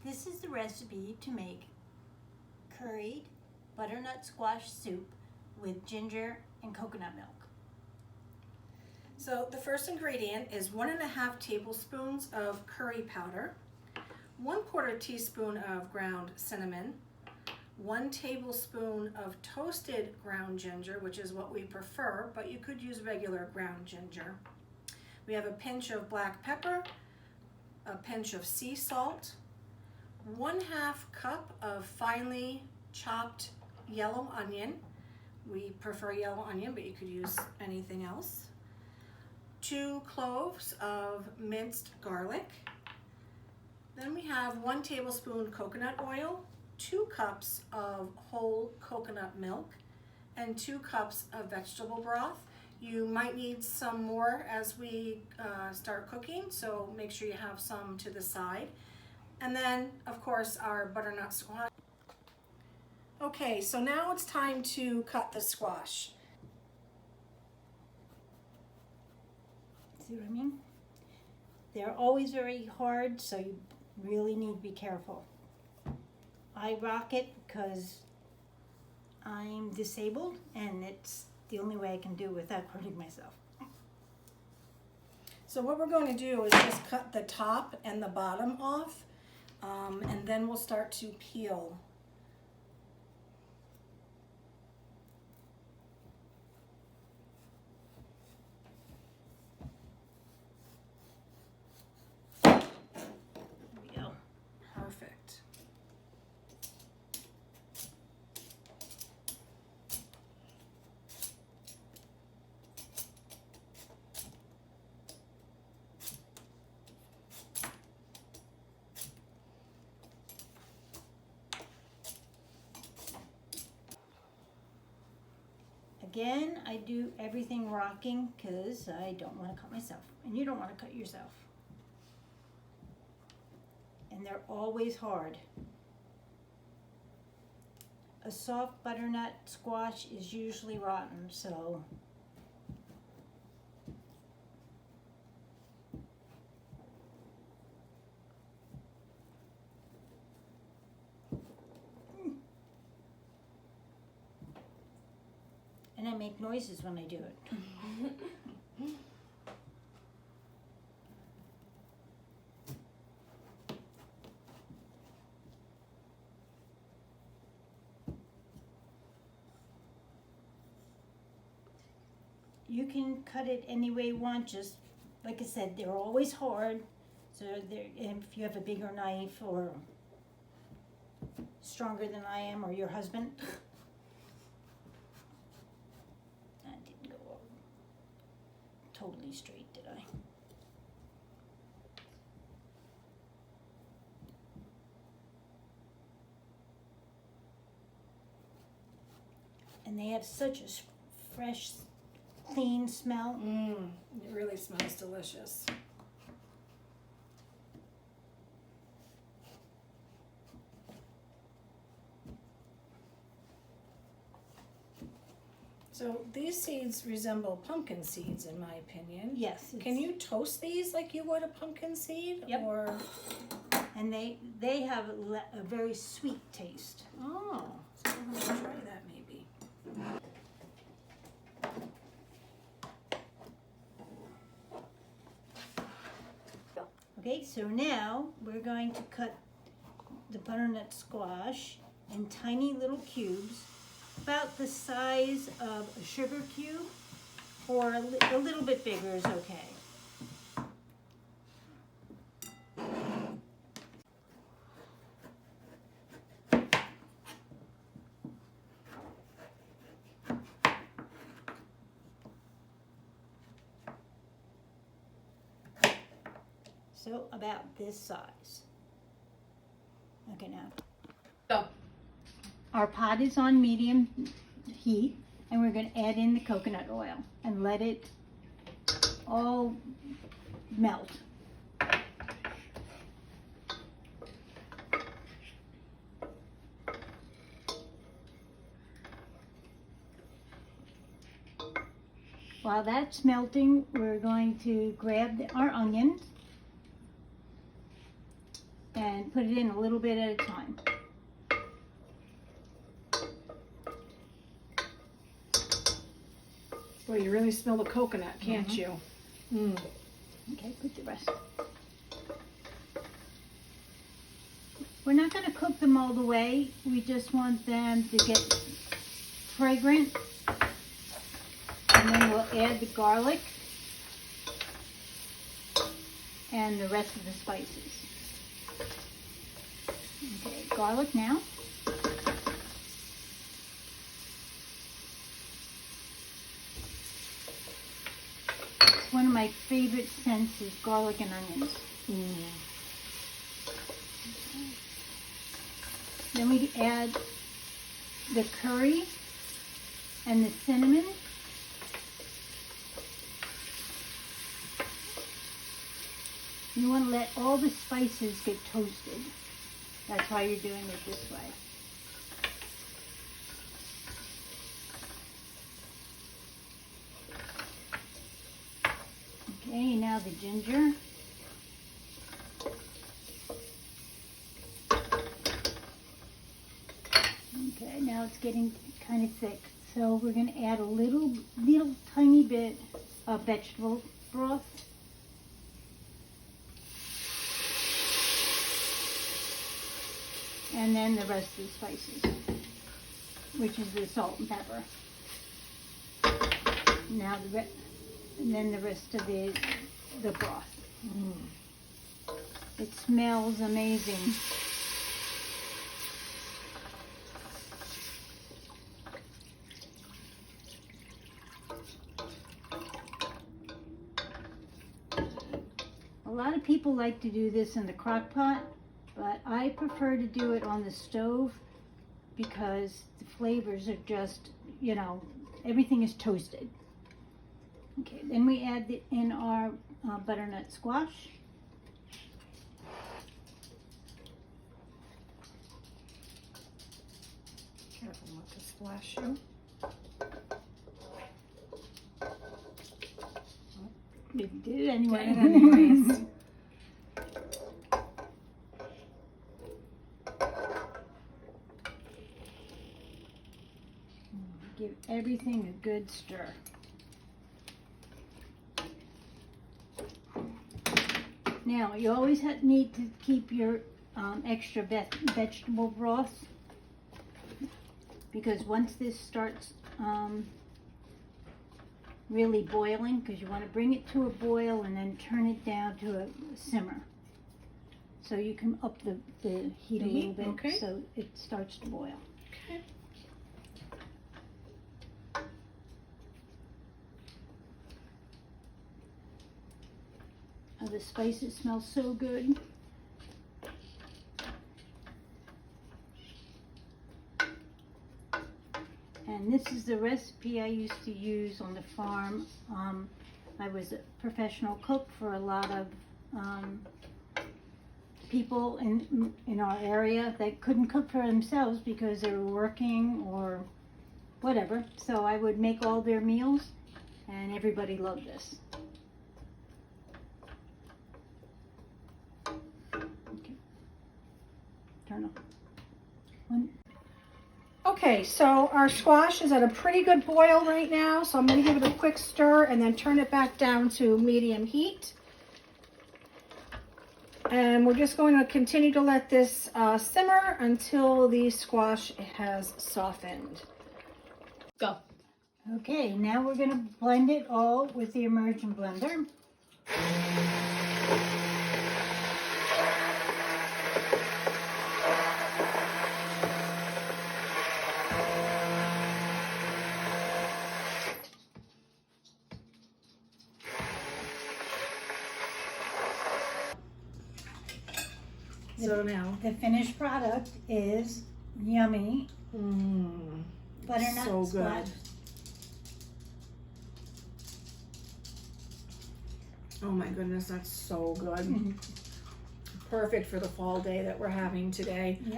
This is the recipe to make curried butternut squash soup with ginger and coconut milk. So the first ingredient is 1.5 tablespoons of curry powder, 1/4 teaspoon of ground cinnamon, 1 tablespoon of toasted ground ginger, which is what we prefer, but you could use regular ground ginger. We have a pinch of black pepper, a pinch of sea salt, 1/2 cup of finely chopped yellow onion. We prefer yellow onion, but you could use anything else. 2 cloves of minced garlic. Then we have 1 tablespoon coconut oil, 2 cups of whole coconut milk, and 2 cups of vegetable broth. You might need some more as we start cooking, so make sure you have some to the side. And then, of course, our butternut squash. Okay, so now it's time to cut the squash. See what I mean? They're always very hard, so you really need to be careful. I rock it because I'm disabled and it's the only way I can do it without hurting myself. So what we're going to do is just cut the top and the bottom off, and then we'll start to peel. There we go. Perfect. Again, I do everything rocking because I don't want to cut myself, and you don't want to cut yourself. And they're always hard. A soft butternut squash is usually rotten, so and I make noises when I do it. You can cut it any way you want, just like I said, they're always hard. So if you have a bigger knife or stronger than I am, or your husband. That didn't go totally straight, did I? And they have such a fresh, clean smell. It really smells delicious. So these seeds resemble pumpkin seeds in my opinion. Yes. Can you toast these like you would a pumpkin seed? Yep. Or... And they have a very sweet taste. Oh, so I'm going to try that maybe. Okay, so now we're going to cut the butternut squash in tiny little cubes, about the size of a sugar cube, or a little bit bigger is okay. So about this size. Okay, now. Go. Our pot is on medium heat, and we're going to add in the coconut oil and let it all melt. While that's melting, we're going to grab our onions and put it in a little bit at a time. Well, you really smell the coconut, can't you? Mm. Okay, put the rest. We're not going to cook them all the way. We just want them to get fragrant. And then we'll add the garlic and the rest of the spices. Okay, garlic now. It's one of my favorite scents is garlic and onions. Then we add the curry and the cinnamon. You want to let all the spices get toasted. That's why you're doing it this way. Okay, now the ginger. Okay, now it's getting kind of thick. So we're going to add a little tiny bit of vegetable broth. And then the rest of the spices, which is the salt and pepper. Now and then the rest of the broth. It smells amazing. A lot of people like to do this in the crock pot, but I prefer to do it on the stove because the flavors are just, everything is toasted. Okay, then we add in our butternut squash. Careful not to splash you. We did it anyway. Did it anyways. Give everything a good stir. Now, you always need to keep your extra vegetable broth, because once this starts really boiling, because you want to bring it to a boil and then turn it down to a simmer. So you can up the heat a little bit, okay. So it starts to boil. Okay. The spices smell so good. And this is the recipe I used to use on the farm. I was a professional cook for a lot of people in our area that couldn't cook for themselves because they were working or whatever. So I would make all their meals, and everybody loved this. Turn off. Okay, so our squash is at a pretty good boil right now, so I'm going to give it a quick stir and then turn it back down to medium heat. And we're just going to continue to let this simmer until the squash has softened. Go. Okay, now we're going to blend it all with the immersion blender. So now, The finished product is yummy butternut so squash. good. Oh my goodness, that's so good. Perfect for the fall day that we're having today. Yep.